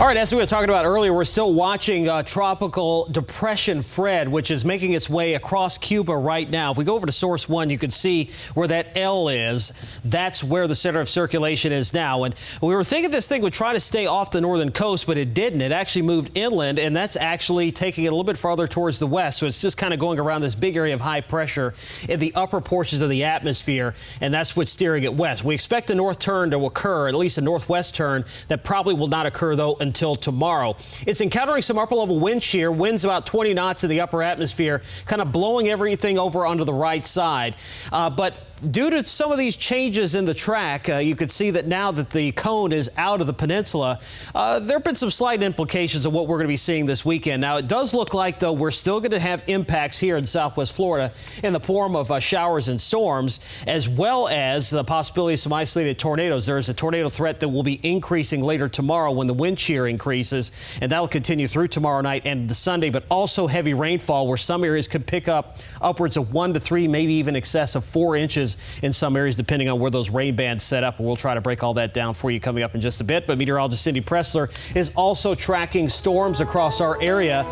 All right, as we were talking about earlier, we're still watching Tropical Depression Fred, which is making its way across Cuba right now. If we go over to source 1, you can see where that L is. That's where the center of circulation is now. And we were thinking this thing would try to stay off the northern coast, but it didn't. It actually moved inland, and that's actually taking it a little bit farther towards the west. So it's just kind of going around this big area of high pressure in the upper portions of the atmosphere, and that's what's steering it west. We expect a north turn to occur, at least a northwest turn. That probably will not occur, though, until tomorrow. It's encountering some upper level wind shear, winds about 20 knots in the upper atmosphere, kind of blowing everything over onto the right side. But due to some of these changes in the track, you could see that now that the cone is out of the peninsula, there have been some slight implications of what we're going to be seeing this weekend. Now, it does look like, though, we're still going to have impacts here in southwest Florida in the form of showers and storms, as well as the possibility of some isolated tornadoes. There is a tornado threat that will be increasing later tomorrow when the wind shear increases, and that'll continue through tomorrow night and the Sunday, but also heavy rainfall where some areas could pick up upwards of 1 to 3, maybe even excess of 4 inches in some areas, depending on where those rain bands set up. We'll try to break all that down for you coming up in just a bit. But meteorologist Cindy Pressler is also tracking storms across our area.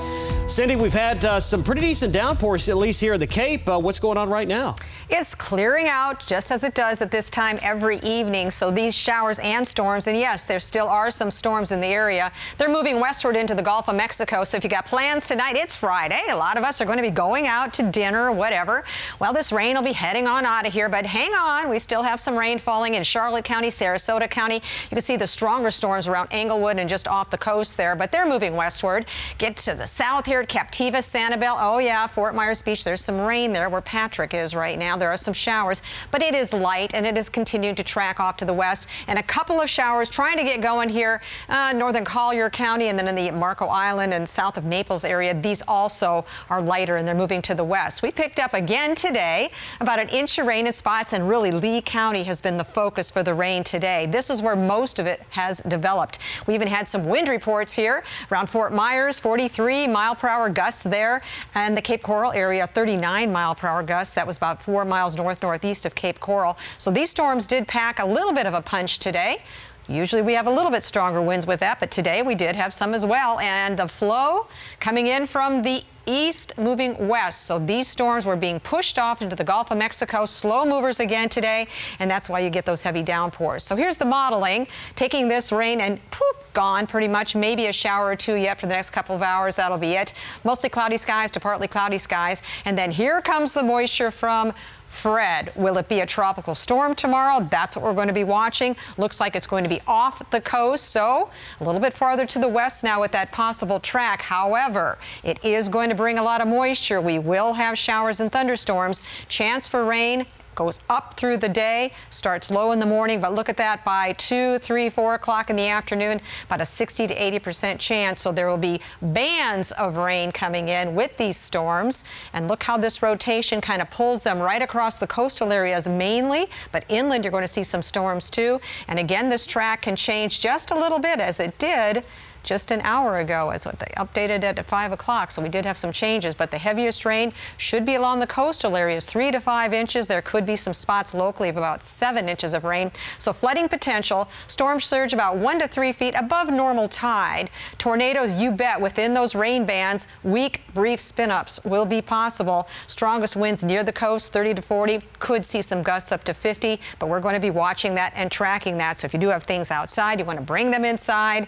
Cindy, we've had some pretty decent downpours, at least here in the Cape. What's going on right now? It's clearing out just as it does at this time every evening. So these showers and storms, and yes, there still are some storms in the area. They're moving westward into the Gulf of Mexico. So if you got plans tonight, it's Friday. A lot of us are going to be going out to dinner or whatever. Well, this rain will be heading on out of here, but hang on. We still have some rain falling in Charlotte County, Sarasota County. You can see the stronger storms around Englewood and just off the coast there, but they're moving westward. Get to the south here at Captiva, Sanibel. Oh yeah, Fort Myers Beach. There's some rain there where Patrick is right now. There are some showers, but it is light and it is continuing to track off to the west. And a couple of showers trying to get going here, northern Collier County, and then in the Marco Island and south of Naples area. These also are lighter and they're moving to the west. We picked up again today about an inch of rain in spots, and really Lee County has been the focus for the rain today. This is where most of it has developed. We even had some wind reports here around Fort Myers, 43 mile-per-hour gusts there, and the Cape Coral area, 39 mile-per-hour gusts. That was about 4 miles northeast of Cape Coral. So these storms did pack a little bit of a punch today. Usually we have a little bit stronger winds with that, but today we did have some as well. And the flow coming in from the east moving west. So these storms were being pushed off into the Gulf of Mexico, slow movers again today, and that's why you get those heavy downpours. So here's the modeling, taking this rain and poof, gone pretty much, maybe a shower or two yet for the next couple of hours. That'll be it. Mostly cloudy skies to partly cloudy skies. And then here comes the moisture from Fred. Will it be a tropical storm tomorrow? That's what we're going to be watching. Looks like it's going to be off the coast, so a little bit farther to the west now with that possible track. However, it is going to bring a lot of moisture. We will have showers and thunderstorms. Chance for rain goes up through the day, starts low in the morning, but look at that, by 2, 3, 4 o'clock in the afternoon, about a 60 to 80% chance. So there will be bands of rain coming in with these storms. And look how this rotation kind of pulls them right across the coastal areas mainly, but inland you're going to see some storms too. And again, this track can change just a little bit, as it did just an hour ago, as what they updated it at 5 o'clock. So we did have some changes, but the heaviest rain should be along the coastal areas, 3 to 5 inches. There could be some spots locally of about 7 inches of rain. So flooding potential, storm surge about 1 to 3 feet above normal tide. Tornadoes, you bet, within those rain bands. Weak, brief spin-ups will be possible. Strongest winds near the coast, 30 to 40. Could see some gusts up to 50, but we're going to be watching that and tracking that. So if you do have things outside, you want to bring them inside.